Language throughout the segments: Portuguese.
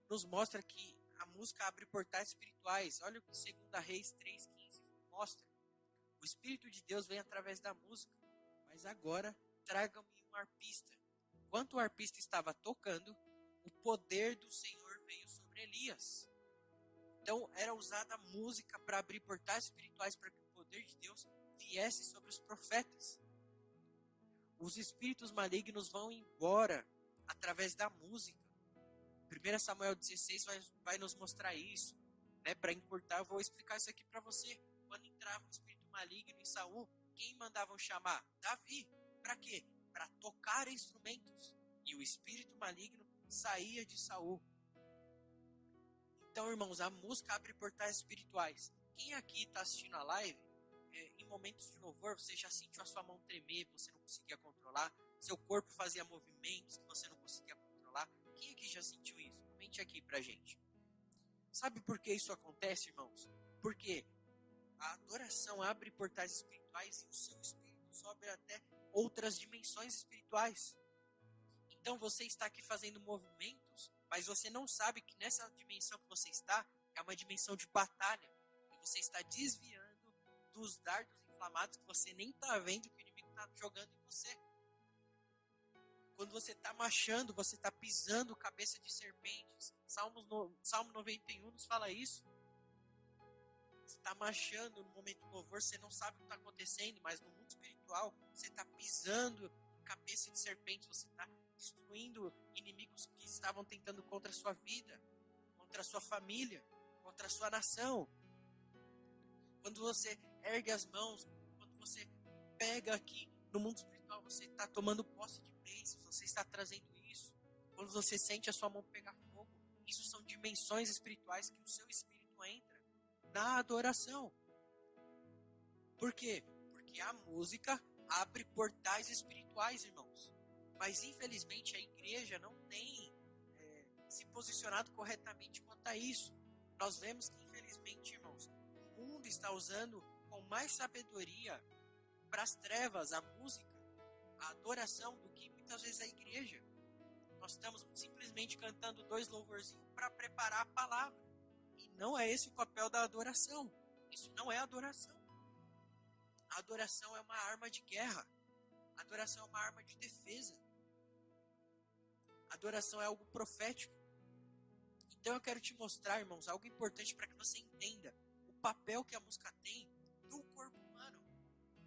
nos mostra que a música abre portais espirituais. Olha o que 2 Reis 3,15 mostra. O Espírito de Deus vem através da música. Mas agora, traga-me um arpista. Enquanto o arpista estava tocando, o poder do Senhor veio sobre Elias. Então, era usada a música para abrir portais espirituais para que o poder de Deus viesse sobre os profetas. Os espíritos malignos vão embora através da música. 1 Samuel 16 vai nos mostrar isso. Né? Para encurtar, eu vou explicar isso aqui para você. Quando entrava um espírito maligno em Saul, quem mandavam chamar? Davi. Para quê? Para tocar instrumentos. E o espírito maligno saía de Saul. Então, irmãos, a música abre portais espirituais. Quem aqui está assistindo a live, em momentos de louvor, você já sentiu a sua mão tremer, você não conseguia controlar, seu corpo fazia movimentos que você não conseguia controlar. Quem aqui já sentiu isso? Comente aqui pra gente. Sabe por que isso acontece, irmãos? Porque a adoração abre portais espirituais e o seu espírito sobe até outras dimensões espirituais. Então você está aqui fazendo movimentos, mas você não sabe que nessa dimensão que você está é uma dimensão de batalha. E você está desviando dos dardos inflamados que você nem está vendo que o inimigo está jogando em você. Quando você está marchando, você está pisando cabeça de serpentes. Salmo 91 nos fala isso. Você está marchando no momento do louvor, você não sabe o que está acontecendo, mas no mundo espiritual, você está pisando cabeça de serpentes, você está destruindo inimigos que estavam tentando contra a sua vida, contra a sua família, contra a sua nação. Quando você ergue as mãos, quando você pega aqui no mundo espiritual, você está tomando posse de bênçãos, você está trazendo isso. Quando você sente a sua mão pegar fogo, isso são dimensões espirituais que o seu espírito entra na adoração. Por quê? Porque a música abre portais espirituais, irmãos. Mas infelizmente a igreja não tem se posicionado corretamente quanto a isso. Nós vemos que infelizmente, irmãos, o mundo está usando com mais sabedoria para as trevas, a música, a adoração, do que muitas vezes a igreja. Nós estamos simplesmente cantando 2 louvorzinhos para preparar a palavra. E não é esse o papel da adoração. Isso não é adoração. A adoração é uma arma de guerra. A adoração é uma arma de defesa. A adoração é algo profético. Então eu quero te mostrar, irmãos, algo importante para que você entenda o papel que a música tem no corpo humano.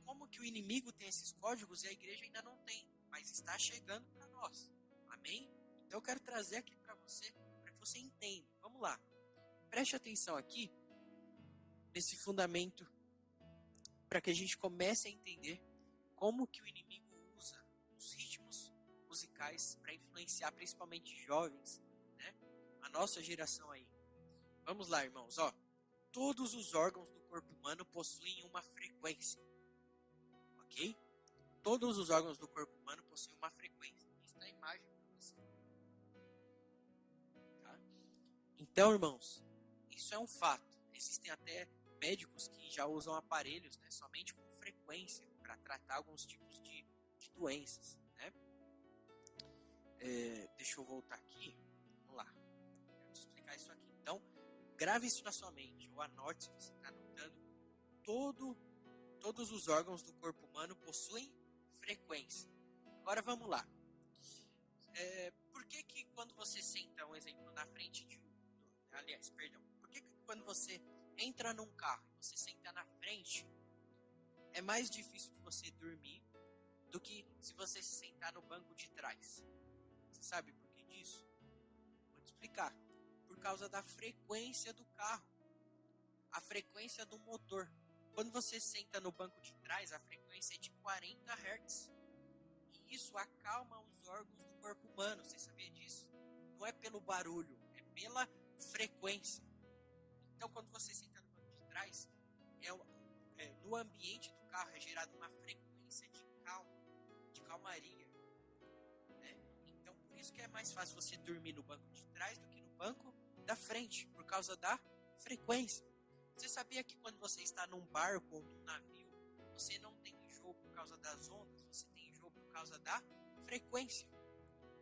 Como que o inimigo tem esses códigos e a igreja ainda não tem, mas está chegando para nós. Amém? Então eu quero trazer aqui para você, para que você entenda. Vamos lá. Preste atenção aqui nesse fundamento para que a gente comece a entender como que o inimigo usa os ritmos musicais para influenciar principalmente jovens, né? A nossa geração aí. Vamos lá, irmãos, ó. Todos os órgãos do corpo humano possuem uma frequência. OK? Todos os órgãos do corpo humano possuem uma frequência. Isso está a imagem para você. Tá? Então, irmãos, isso é um fato. Existem até médicos que já usam aparelhos, né, somente com frequência para tratar alguns tipos de doenças, né? Deixa eu voltar aqui. Vamos lá. Eu vou te explicar isso aqui. Então, grave isso na sua mente, ou anote se você está anotando. Todos os órgãos do corpo humano possuem frequência. Agora vamos lá. Por que quando você senta, um exemplo, na frente por que quando você entra num carro e você senta na frente, é mais difícil de você dormir do que se você se sentar no banco de trás? Você sabe por que disso? Vou te explicar. Por causa da frequência do carro. A frequência do motor. Quando você senta no banco de trás, a frequência é de 40 Hz. E isso acalma os órgãos do corpo humano. Você sabia disso? Não é pelo barulho, é pela frequência. Então, quando você senta no banco de trás, no ambiente do carro é gerada uma frequência de calma, de calmaria. Né? Então, por isso que é mais fácil você dormir no banco de trás do que no banco da frente, por causa da frequência. Você sabia que quando você está num barco ou num navio, você não tem enjoo por causa das ondas, você tem enjoo por causa da frequência.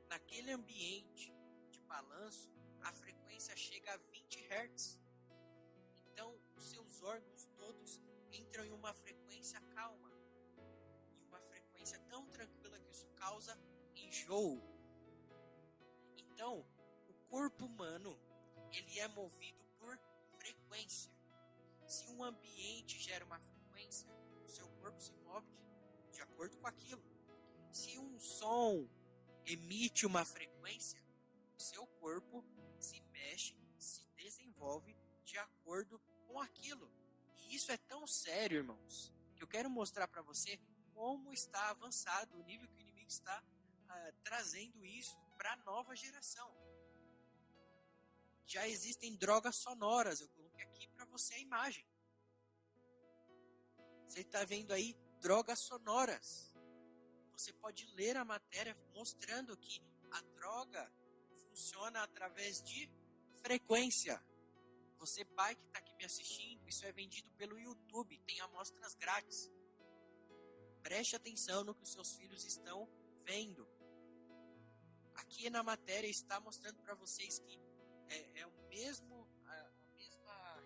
Naquele ambiente de balanço, a frequência chega a 20 Hz. Então, os seus órgãos todos entram em uma frequência calma. Em uma frequência tão tranquila que isso causa enjoo. Então, o corpo humano, ele é movido por frequência. Se um ambiente gera uma frequência, o seu corpo se move de acordo com aquilo. Se um som emite uma frequência, o seu corpo se mexe, se desenvolve de acordo com aquilo. E isso é tão sério, irmãos, que eu quero mostrar para você como está avançado o nível que o inimigo está trazendo isso para a nova geração. Já existem drogas sonoras, eu coloquei aqui para você a imagem. Você está vendo aí drogas sonoras. Você pode ler a matéria mostrando que a droga funciona através de frequência. Você, pai que está aqui me assistindo, isso é vendido pelo YouTube, tem amostras grátis. Preste atenção no que os seus filhos estão vendo. Aqui na matéria está mostrando para vocês que é a mesma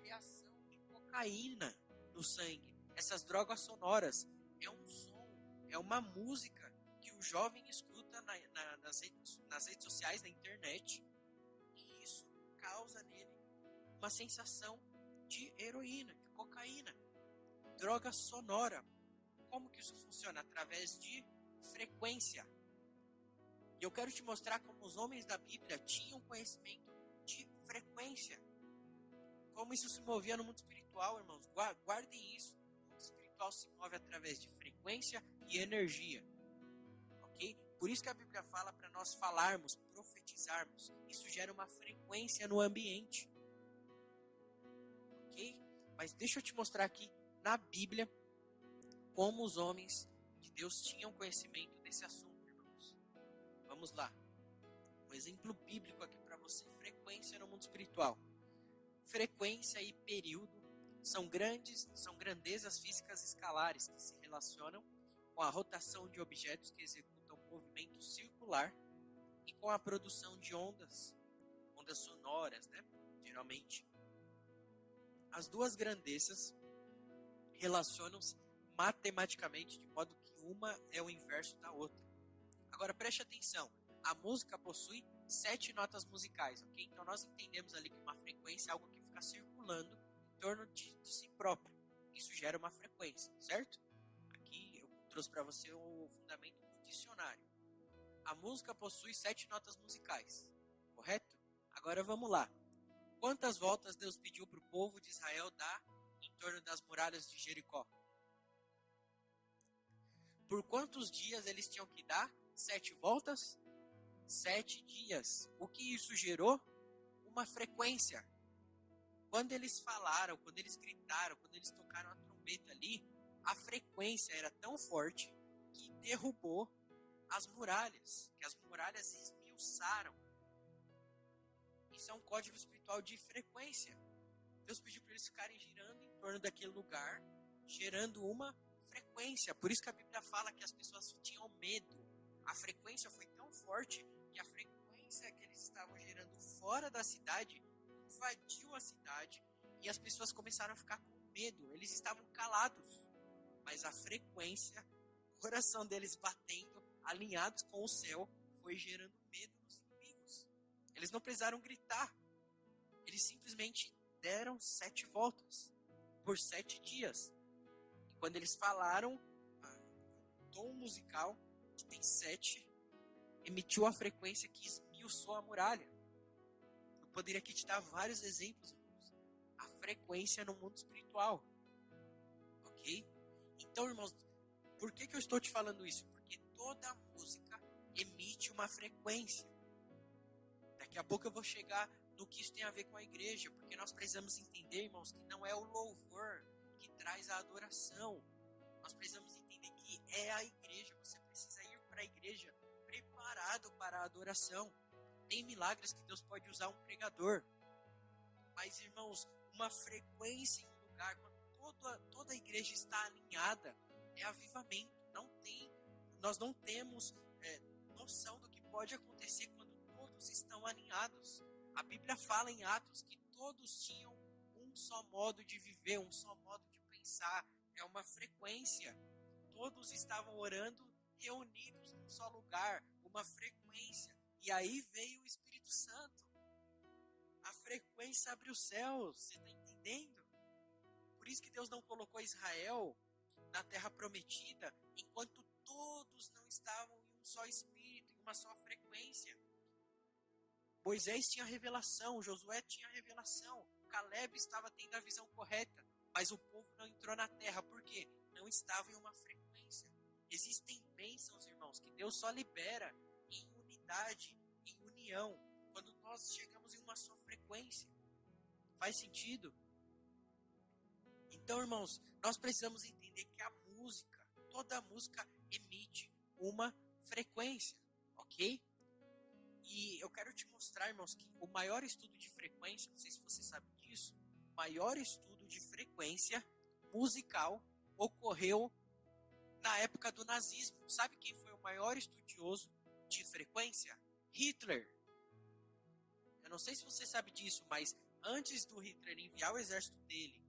reação de cocaína no sangue. Essas drogas sonoras é um som, é uma música que o jovem escuta nas redes sociais, na internet, e isso causa nele uma sensação de heroína, de cocaína, droga sonora. Como que isso funciona? Através de frequência. E eu quero te mostrar como os homens da Bíblia tinham conhecimento de frequência. Como isso se movia no mundo espiritual, irmãos. Guardem isso. O mundo espiritual se move através de frequência e energia. Ok? Por isso que a Bíblia fala para nós falarmos, profetizarmos. Isso gera uma frequência no ambiente. Ok? Mas deixa eu te mostrar aqui na Bíblia como os homens de Deus tinham conhecimento desse assunto, irmãos. Vamos lá. Um exemplo bíblico aqui para você. Frequência no mundo espiritual. Frequência e período são grandezas físicas escalares que se relacionam com a rotação de objetos que executam movimento circular e com a produção de ondas sonoras, né? Geralmente. As duas grandezas relacionam-se matematicamente de modo que uma é o inverso da outra. Agora preste atenção, a música possui 7 notas musicais, ok? Então nós entendemos ali que uma frequência é algo que fica circulando em torno de si próprio. Isso gera uma frequência, certo? Aqui eu trouxe para você o fundamento do dicionário. A música possui 7 notas musicais, correto? Agora vamos lá. Quantas voltas Deus pediu para o povo de Israel dar em torno das muralhas de Jericó? Por quantos dias eles tinham que dar? 7 voltas? 7 dias. O que isso gerou? Uma frequência. Quando eles falaram, quando eles gritaram, quando eles tocaram a trombeta ali, a frequência era tão forte que derrubou as muralhas, que as muralhas esmiuçaram. Isso é um código espiritual de frequência. Deus pediu para eles ficarem girando em torno daquele lugar, gerando uma frequência. Por isso que a Bíblia fala que as pessoas tinham medo. A frequência foi tão forte que a frequência que eles estavam gerando fora da cidade invadiu a cidade e as pessoas começaram a ficar com medo. Eles estavam calados, mas a frequência, o coração deles batendo, alinhados com o céu, foi gerando medo nos inimigos. Eles não precisaram gritar. Eles simplesmente deram 7 voltas por 7 dias. E quando eles falaram, o tom musical, que tem 7, emitiu a frequência que esmiuçou a muralha. Eu poderia aqui te dar vários exemplos, irmãos. A frequência no mundo espiritual. Ok? Então, irmãos, por que eu estou te falando isso? Porque toda música emite uma frequência. Daqui a pouco eu vou chegar no que isso tem a ver com a igreja, porque nós precisamos entender, irmãos, que não é o louvor que traz a adoração. Nós precisamos entender que é a igreja. Você precisa ir para a igreja preparado para a adoração. Tem milagres que Deus pode usar um pregador. Mas, irmãos, uma frequência em um lugar, quando toda a igreja está alinhada, é avivamento. Nós não temos noção do que pode acontecer quando Atos estão alinhados. A Bíblia fala em Atos que todos tinham um só modo de viver, um só modo de pensar. É uma frequência. Todos estavam orando reunidos num só lugar, uma frequência. E aí veio o Espírito Santo. A frequência abre os céus, você está entendendo? Por isso que Deus não colocou Israel na terra prometida, enquanto todos não estavam em um só espírito, em uma só frequência. Moisés tinha revelação, Josué tinha revelação, Caleb estava tendo a visão correta, mas o povo não entrou na terra, por quê? Não estava em uma frequência. Existem bênçãos, irmãos, que Deus só libera em unidade, em união, quando nós chegamos em uma só frequência. Faz sentido? Então, irmãos, nós precisamos entender que a música, toda música emite uma frequência, ok? E eu quero te mostrar, irmãos, que o maior estudo de frequência, não sei se você sabe disso, o maior estudo de frequência musical ocorreu na época do nazismo. Sabe quem foi o maior estudioso de frequência? Hitler. Eu não sei se você sabe disso, mas antes do Hitler enviar o exército dele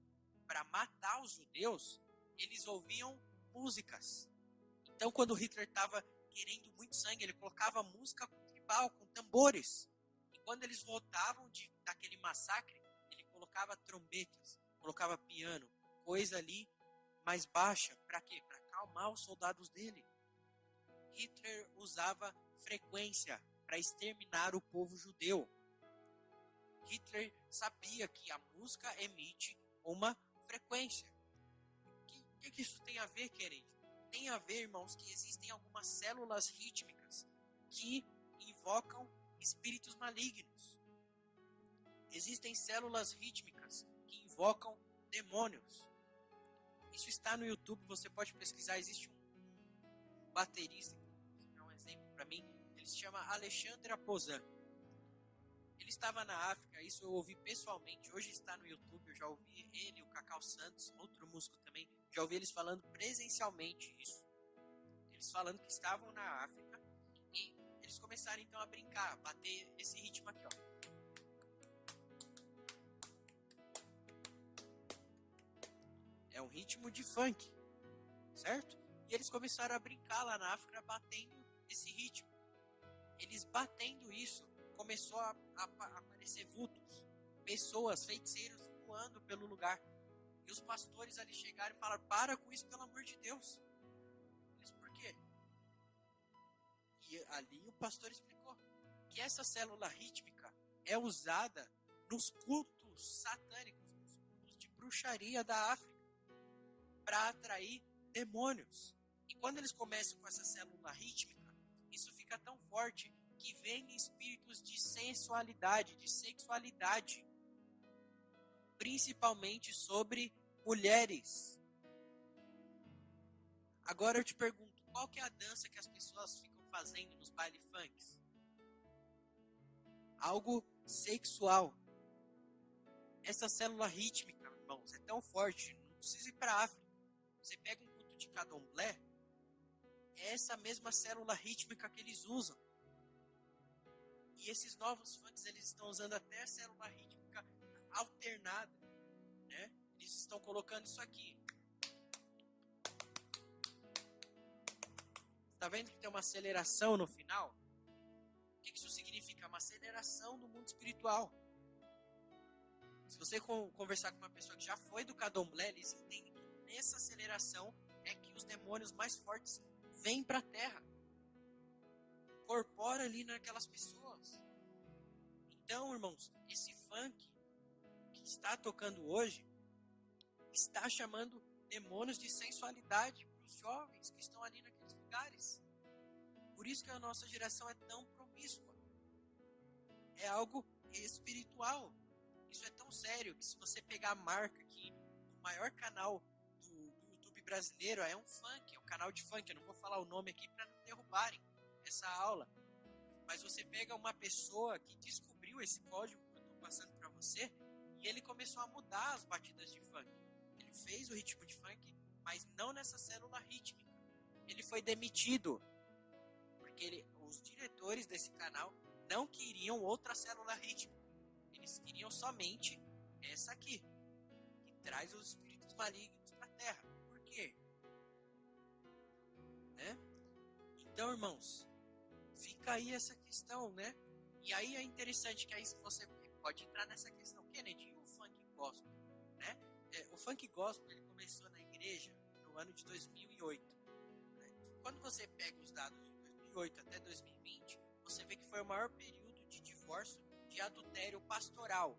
para matar os judeus, eles ouviam músicas. Então, quando Hitler estava querendo muito sangue, ele colocava música tribal, com tambores. E quando eles voltavam daquele massacre, ele colocava trombetas, colocava piano, coisa ali mais baixa. Para quê? Para acalmar os soldados dele. Hitler usava frequência para exterminar o povo judeu. Hitler sabia que a música emite uma frequência. O que isso tem a ver, querido? Tem a ver, irmãos, que existem algumas células rítmicas que invocam espíritos malignos. Existem células rítmicas que invocam demônios. Isso está no YouTube, você pode pesquisar. Existe um baterista, que é um exemplo para mim, ele se chama Alexandre Aposan. Ele estava na África, isso eu ouvi pessoalmente, hoje está no YouTube, eu já ouvi ele, o Cacau Santos, outro músico também, já ouvi eles falando presencialmente isso. Eles falando que estavam na África e eles começaram então a brincar, a bater esse ritmo aqui, ó. É um ritmo de funk, certo? E eles começaram a brincar lá na África batendo esse ritmo. Eles batendo isso, começou a aparecer vultos, pessoas, feiticeiros voando pelo lugar. E os pastores ali chegaram e falaram: para com isso, pelo amor de Deus. Eles, por quê? E ali o pastor explicou que essa célula rítmica é usada nos cultos satânicos, nos cultos de bruxaria da África, para atrair demônios. E quando eles começam com essa célula rítmica, isso fica tão forte que vem espíritos de sensualidade, de sexualidade, principalmente sobre mulheres. Agora eu te pergunto, qual que é a dança que as pessoas ficam fazendo nos baile funks? Algo sexual. Essa célula rítmica, irmãos, é tão forte, não precisa ir para a África. Você pega um culto de candomblé, é essa mesma célula rítmica que eles usam. E esses novos funks, eles estão usando até a célula rítmica alternada, né? Eles estão colocando isso aqui. Está vendo que tem uma aceleração no final? O que isso significa? Uma aceleração do mundo espiritual. Se você conversar com uma pessoa que já foi do candomblé, eles entendem que nessa aceleração é que os demônios mais fortes vêm para a terra. Incorpora ali naquelas pessoas. Então, irmãos, esse funk que está tocando hoje está chamando demônios de sensualidade para os jovens que estão ali naqueles lugares. Por isso que a nossa geração é tão promíscua. É algo espiritual. Isso é tão sério que se você pegar a marca aqui do maior canal do YouTube brasileiro, é um funk, é um canal de funk. Eu não vou falar o nome aqui para não derrubarem essa aula. Mas você pega uma pessoa que descobriu esse código que eu estou passando para você e ele começou a mudar as batidas de funk. Ele fez o ritmo de funk, mas não nessa célula rítmica. Ele foi demitido porque os diretores desse canal não queriam outra célula rítmica. Eles queriam somente essa aqui, que traz os espíritos malignos para a Terra. Por quê? Né? Então, irmãos, fica aí essa questão, né? E aí é interessante que aí você pode entrar nessa questão. Kennedy, e o funk gospel? Né? O funk gospel ele começou na igreja no ano de 2008. Né? Quando você pega os dados de 2008 até 2020, você vê que foi o maior período de divórcio, de adultério pastoral.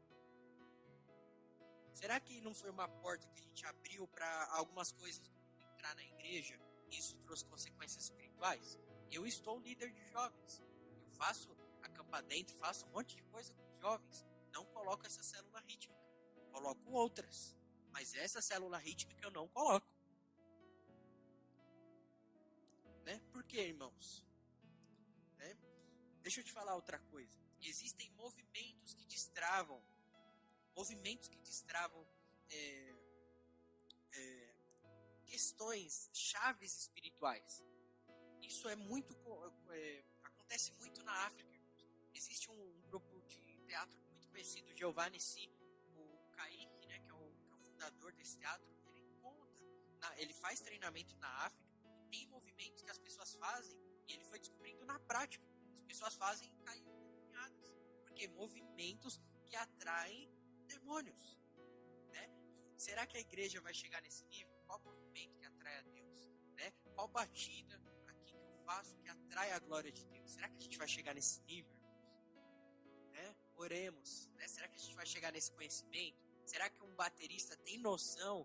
Será que não foi uma porta que a gente abriu para algumas coisas entrar na igreja e isso trouxe consequências espirituais? Eu estou líder de jovens. Eu faço acampa dentro, faço um monte de coisa com os jovens. Não coloco essa célula rítmica. Coloco outras. Mas essa célula rítmica eu não coloco. Né? Por quê, irmãos? Né? Deixa eu te falar outra coisa. Existem movimentos que destravam questões, chaves espirituais. Isso é muito acontece muito na África. Existe um grupo de teatro muito conhecido, Giovanni Si, o Kaique, né, que é o fundador desse teatro. Ele faz treinamento na África e tem movimentos que as pessoas fazem e ele foi descobrindo na prática. As pessoas fazem e caem endemoniadas, porque movimentos que atraem demônios, né? Será que a igreja vai chegar nesse nível? Qual movimento que atrai a Deus? Né? Qual batida aqui que eu faço que atrai a glória de Deus? Será que a gente vai chegar nesse nível, irmãos? Né? Oremos. Né? Será que a gente vai chegar nesse conhecimento? Será que um baterista tem noção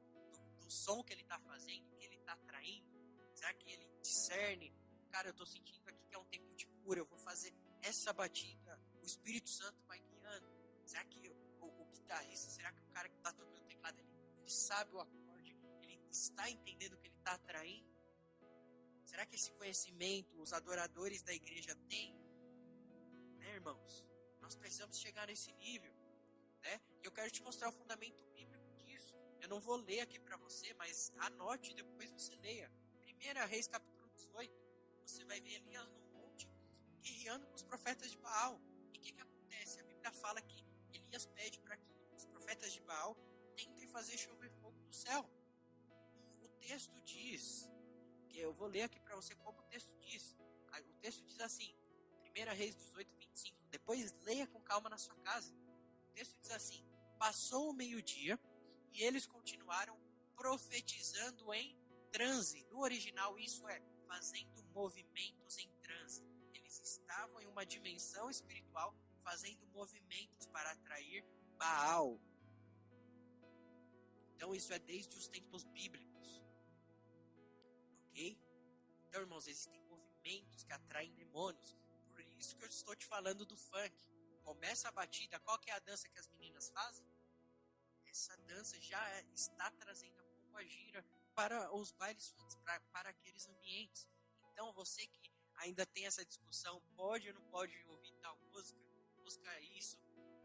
do som que ele está fazendo, que ele está atraindo? Será que ele discerne? Cara, eu estou sentindo aqui que é um tempo de cura, eu vou fazer essa batida, o Espírito Santo vai guiando. Será que o guitarrista, será que o cara que está tocando teclado, ele sabe o acorde, ele está entendendo o que ele está atraindo? Será que esse conhecimento os adoradores da igreja têm? Né, irmãos? Nós precisamos chegar nesse nível. Né? E eu quero te mostrar o fundamento bíblico disso. Eu não vou ler aqui para você, mas anote e depois você leia. 1 Reis capítulo 18. Você vai ver Elias no monte, guerreando com os profetas de Baal. E o que acontece? A Bíblia fala que Elias pede para que os profetas de Baal tentem fazer chover fogo do céu. E o texto diz, que eu vou ler aqui para você como o texto diz. O texto diz assim, 1 Reis 18, 25. Depois leia com calma na sua casa. O texto diz assim, passou o meio-dia e eles continuaram profetizando em transe. No original isso é fazendo movimentos em transe. Eles estavam em uma dimensão espiritual fazendo movimentos para atrair Baal. Então isso é desde os tempos bíblicos. Ok? Então, irmãos, existem movimentos que atraem demônios. Por isso que eu estou te falando do funk. Começa a batida, qual que é a dança que as meninas fazem? Essa dança já está trazendo a pomba gira para os bailes funks, para aqueles ambientes. Então, você que ainda tem essa discussão, pode ou não pode ouvir tal música, música isso,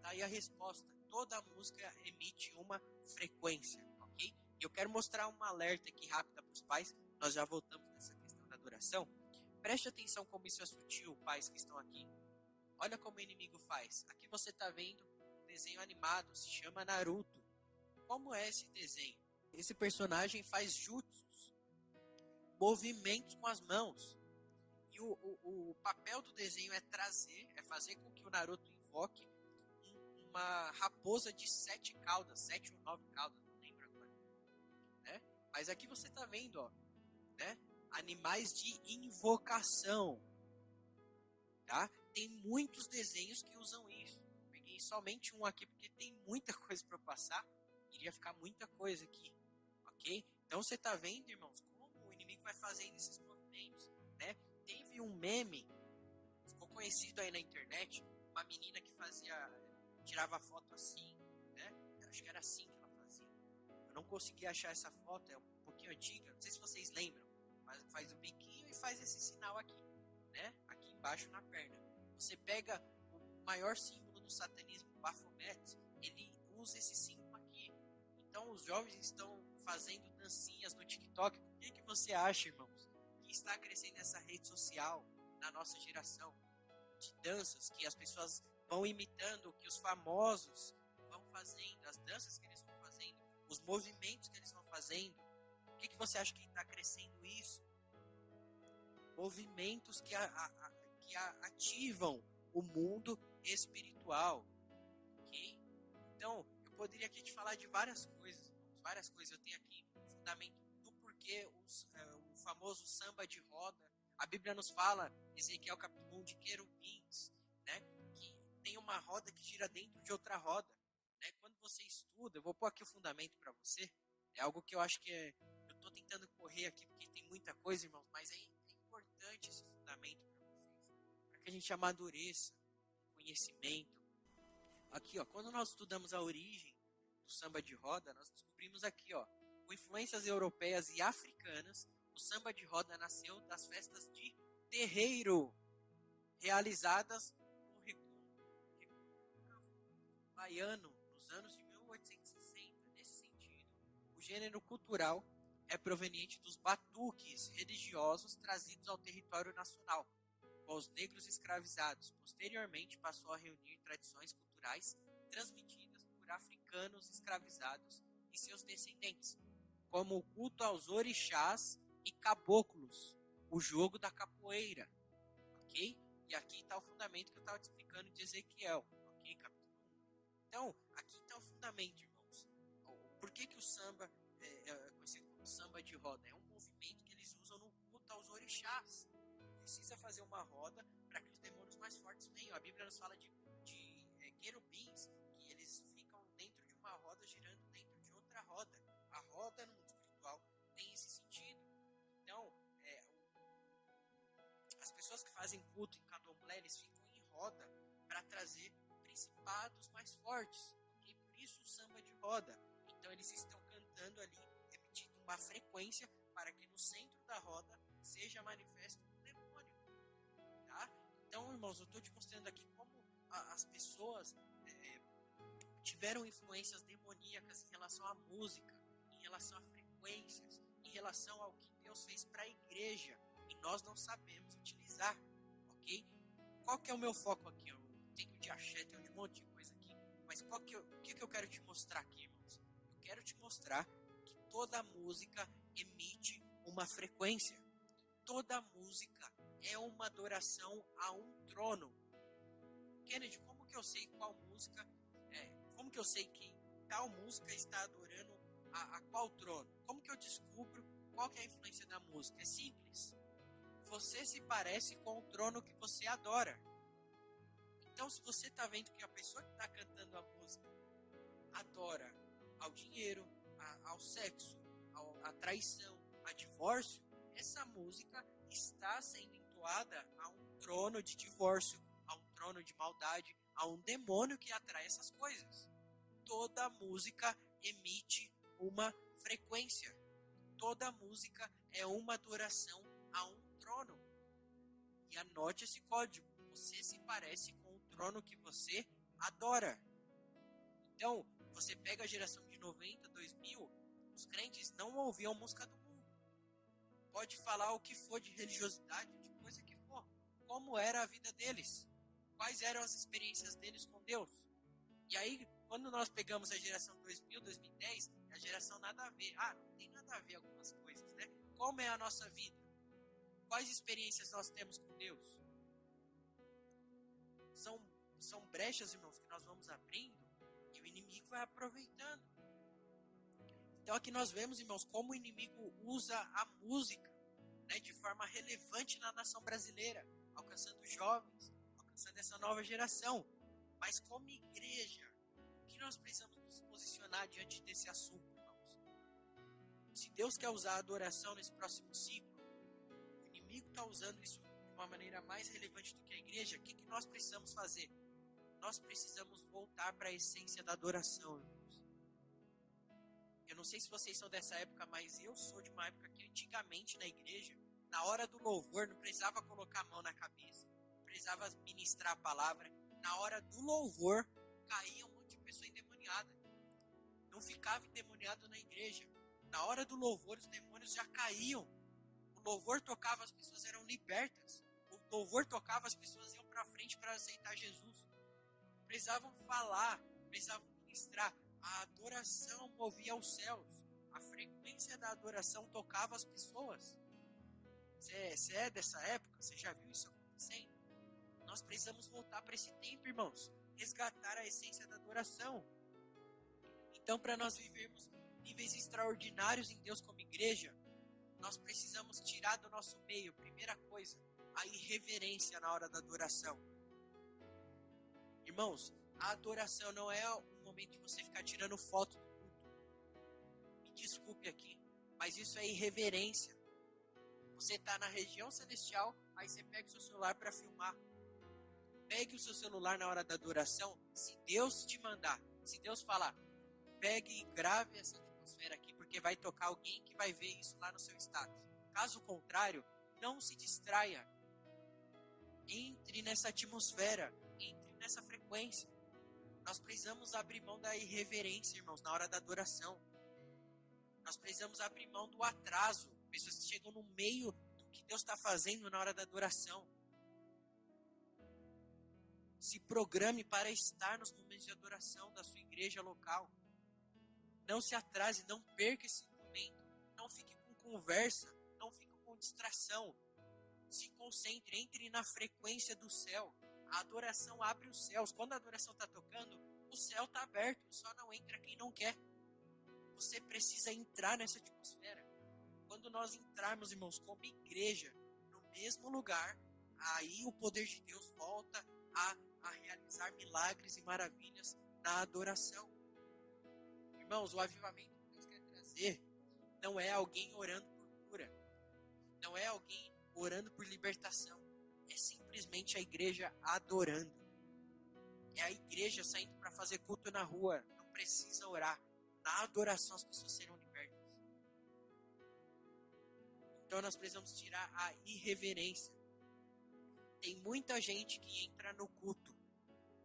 tá aí a resposta. Toda música emite uma frequência, ok? E eu quero mostrar um alerta aqui rápida para os pais, nós já voltamos nessa questão da adoração. Preste atenção como isso é sutil, pais que estão aqui. Olha como o inimigo faz. Aqui você está vendo um desenho animado, se chama Naruto. Como é esse desenho? Esse personagem faz jutsus, movimentos com as mãos. E o papel do desenho é fazer com que o Naruto invoque uma raposa de 7 caudas, 7 ou 9 caudas, não lembro agora. Né? Mas aqui você está vendo, ó, né? Animais de invocação. Tá? Tem muitos desenhos que usam isso. Peguei somente um aqui porque tem muita coisa para passar. Iria ficar muita coisa aqui, ok? Então você está vendo, irmãos, como o inimigo vai fazendo esses movimentos, né? Teve um meme, ficou conhecido aí na internet, uma menina que tirava foto assim, né? Acho que era assim que ela fazia. Eu não consegui achar essa foto, é um pouquinho antiga, não sei se vocês lembram. Faz o biquinho e faz esse sinal aqui, né? Aqui embaixo na perna. Você pega o maior símbolo do satanismo, o Baphomet, ele usa esse símbolo aqui. Então os jovens estão fazendo dancinhas no TikTok. O que você acha, irmãos, que está crescendo essa rede social na nossa geração? de danças que as pessoas vão imitando, que os famosos vão fazendo, as danças que eles vão fazendo, os movimentos que eles vão fazendo. Por que você acha que está crescendo isso? Movimentos que ativam o mundo espiritual, ok? Então, eu poderia aqui te falar de várias coisas. Eu tenho aqui o fundamento do porquê o famoso samba de roda. A Bíblia nos fala, Ezequiel capítulo 1, de querubins, né? Que tem uma roda que gira dentro de outra roda, né? Quando você estuda, eu vou pôr aqui o fundamento para você. É algo que eu acho que eu estou tentando correr aqui, porque tem muita coisa, irmãos, mas é importante esse fundamento para vocês, para que a gente amadureça conhecimento. Aqui, ó, quando nós estudamos a origem do samba de roda, nós descobrimos aqui, ó, com influências europeias e africanas, o samba de roda nasceu das festas de terreiro, realizadas no recôncavo baiano, nos anos de 1860. Nesse sentido, o gênero cultural é proveniente dos batuques religiosos trazidos ao território nacional, com os negros escravizados. Posteriormente, passou a reunir tradições culturais transmitidas por africanos escravizados e seus descendentes, como o culto aos orixás e caboclos, o jogo da capoeira, ok? E aqui está o fundamento que eu estava te explicando de Ezequiel, ok? Capítulo 1. Então, aqui está o fundamento, irmãos. Por que o samba é conhecido como samba de roda? É um movimento que eles usam no culto aos orixás. Precisa fazer uma roda para que os demônios mais fortes venham. A Bíblia nos fala de querubins, que eles ficam dentro de uma roda, girando dentro de outra roda. A roda no mundo espiritual tem esse sentido. Então, as pessoas que fazem culto em candomblé, eles ficam em roda para trazer principados mais fortes. Okay? Por isso o samba de roda. Então, eles estão cantando ali, emitindo uma frequência para que no centro da roda seja manifesto um demônio. Tá? Então, irmãos, eu estou te mostrando aqui como as pessoas tiveram influências demoníacas em relação à música, em relação a frequências, em relação ao que Deus fez para a igreja, e nós não sabemos utilizar, ok? Qual que é o meu foco aqui? Eu tenho de axé, tenho de um monte de coisa aqui, mas o que eu quero te mostrar aqui, irmãos? Eu quero te mostrar que toda música emite uma frequência. Toda música é uma adoração a um trono. Kennedy, como que eu sei qual música como que eu sei que tal música está adorando a qual trono? Como que eu descubro qual que é a influência da música? É simples. Você se parece com o trono que você adora. Então, se você está vendo que a pessoa que está cantando a música adora ao dinheiro, ao sexo, à traição, a divórcio, essa música está sendo entoada a um trono de divórcio, a um trono de maldade, a um demônio que atrai essas coisas. Toda música emite uma frequência. Toda música é uma adoração a um trono. E anote esse código. Você se parece com o trono que você adora. Então, você pega a geração de 90, 2000, os crentes não ouviam música do mundo. Pode falar o que for de religiosidade, de coisa que for. Como era a vida deles. Quais eram as experiências deles com Deus. E aí, quando nós pegamos a geração 2000, 2010, a geração nada a ver. Não tem nada a ver algumas coisas, né? Como é a nossa vida? Quais experiências nós temos com Deus? São brechas, irmãos, que nós vamos abrindo e o inimigo vai aproveitando. Então aqui nós vemos, irmãos, como o inimigo usa a música, né, de forma relevante na nação brasileira, alcançando jovens, alcançando essa nova geração. Mas como igreja, o que nós precisamos nos posicionar diante desse assunto, irmãos? Se Deus quer usar a adoração nesse próximo ciclo, o inimigo está usando isso de uma maneira mais relevante do que a igreja, o que nós precisamos fazer? Nós precisamos voltar para a essência da adoração, irmãos. Eu não sei se vocês são dessa época, mas eu sou de uma época que antigamente na igreja, na hora do louvor, não precisava colocar a mão na cabeça, não precisava ministrar a palavra. Na hora do louvor, caía um monte de pessoa endemoniada. Não ficava endemoniado na igreja. Na hora do louvor, os demônios já caíam. O louvor tocava, as pessoas eram libertas. O louvor tocava, as pessoas iam para frente para aceitar Jesus. Precisavam falar, precisavam ministrar. A adoração movia os céus. A frequência da adoração tocava as pessoas. Você é dessa época? Você já viu isso acontecendo? Nós precisamos voltar para esse tempo, irmãos. Resgatar a essência da adoração. Então, para nós vivermos níveis extraordinários em Deus como igreja, nós precisamos tirar do nosso meio, primeira coisa, a irreverência na hora da adoração. Irmãos, a adoração não é um momento de você ficar tirando foto do culto. Me desculpe aqui, mas isso é irreverência. Você está na região celestial, aí você pega o seu celular para filmar. Pegue o seu celular na hora da adoração, se Deus te mandar, se Deus falar, pegue e grave essa atmosfera aqui, porque vai tocar alguém que vai ver isso lá no seu status. Caso contrário, não se distraia. Entre nessa atmosfera, entre nessa frequência. Nós precisamos abrir mão da irreverência, irmãos, na hora da adoração. Nós precisamos abrir mão do atraso. Pessoas que chegam no meio do que Deus está fazendo na hora da adoração. Se programe para estar nos momentos de adoração da sua igreja local. Não se atrase, não perca esse momento. Não fique com conversa, não fique com distração. Se concentre, entre na frequência do céu. A adoração abre os céus. Quando a adoração está tocando, o céu está aberto. Só não entra quem não quer. Você precisa entrar nessa atmosfera. Quando nós entrarmos, irmãos, como igreja, no mesmo lugar, aí o poder de Deus volta a realizar milagres e maravilhas na adoração. Irmãos, o avivamento que Deus quer trazer não é alguém orando por cura. Não é alguém orando por libertação. É simplesmente a igreja adorando. É a igreja saindo para fazer culto na rua. Não precisa orar. Na adoração as pessoas serão libertas. Então nós precisamos tirar a irreverência. Tem muita gente que entra no culto,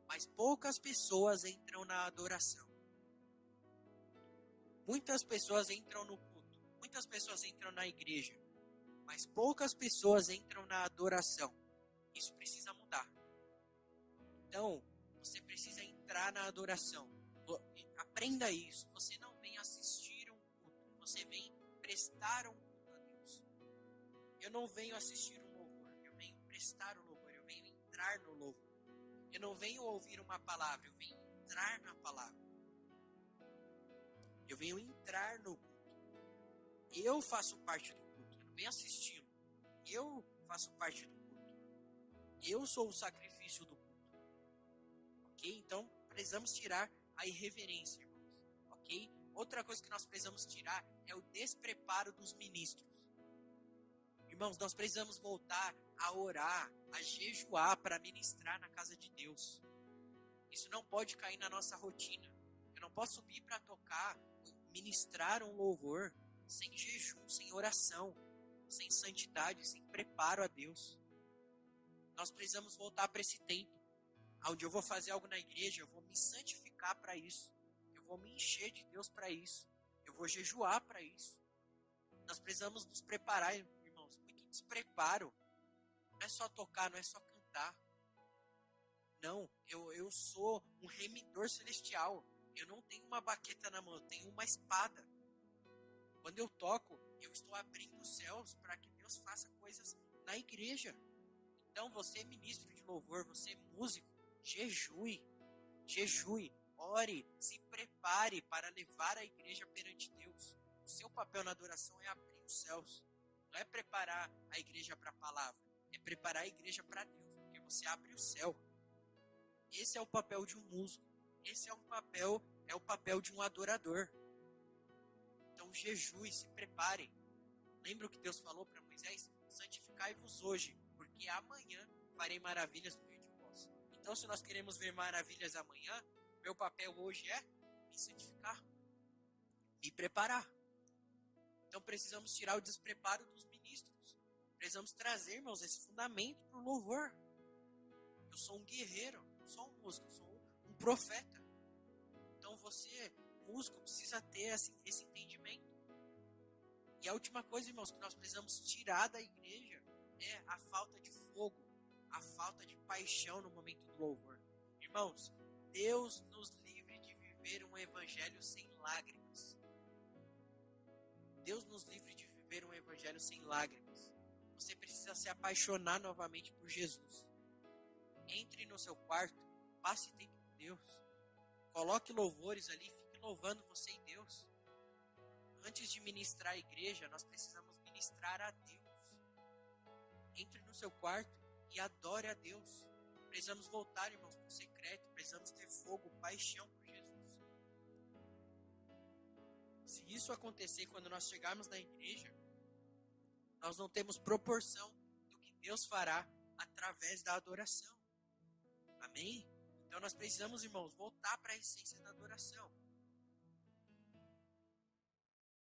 mas poucas pessoas entram na adoração. Muitas pessoas entram no culto, muitas pessoas entram na igreja, mas poucas pessoas entram na adoração. Isso precisa mudar. Então, você precisa entrar na adoração. Aprenda isso. Você não vem assistir um culto, você vem prestar um culto a Deus. Eu não venho assistir um louvor, eu venho prestar o louvor, eu venho entrar no louvor. Eu não venho ouvir uma palavra, eu venho entrar na palavra. Eu venho entrar no culto. Eu faço parte do culto, eu não venho assisti-lo. Eu faço parte do culto. Eu sou o sacrifício do culto. Ok? Então, precisamos tirar a irreverência, irmãos. Ok? Outra coisa que nós precisamos tirar é o despreparo dos ministros. Irmãos, nós precisamos voltar a orar, a jejuar para ministrar na casa de Deus. Isso não pode cair na nossa rotina. Eu não posso subir para tocar, ministrar um louvor sem jejum, sem oração, sem santidade, sem preparo a Deus. Nós precisamos voltar para esse tempo, onde eu vou fazer algo na igreja, eu vou me santificar para isso. Eu vou me encher de Deus para isso. Eu vou jejuar para isso. Nós precisamos nos preparar, irmãos. Muito despreparo. Não é só tocar, não é só cantar. Não, eu sou um remidor celestial. Eu não tenho uma baqueta na mão, eu tenho uma espada. Quando eu toco, eu estou abrindo os céus para que Deus faça coisas na igreja. Então você, ministro de louvor, você, músico, jejue, ore, se prepare para levar a igreja perante Deus. O seu papel na adoração é abrir os céus. Não é preparar a igreja para a palavra, é preparar a igreja para Deus, porque você abre o céu. Esse é o papel de um músico. Esse é o papel de um adorador. Então jejue, se prepare. Lembra o que Deus falou para Moisés? Santificai-vos hoje, porque amanhã farei maravilhas no meio de vós. Então, se nós queremos ver maravilhas amanhã, meu papel hoje é me santificar, me preparar. Então, precisamos tirar o despreparo dos ministros. Precisamos trazer, irmãos, esse fundamento para o louvor. Eu sou um guerreiro, não sou um músico, eu sou um profeta. Então, você, músico, precisa ter esse entendimento. E a última coisa, irmãos, que nós precisamos tirar da igreja é a falta de fogo, a falta de paixão no momento do louvor. Irmãos, Deus nos livre de viver um evangelho sem lágrimas. Deus nos livre de viver um evangelho sem lágrimas. Você precisa se apaixonar novamente por Jesus. Entre no seu quarto, passe tempo com Deus. Coloque louvores ali, fique louvando você e Deus. Antes de ministrar a igreja, nós precisamos ministrar a Deus. Entre no seu quarto e adore a Deus. Precisamos voltar, irmãos, para o secreto. Precisamos ter fogo, paixão por Jesus. Se isso acontecer quando nós chegarmos na igreja, nós não temos proporção do que Deus fará através da adoração. Amém? Então nós precisamos, irmãos, voltar para a essência da adoração.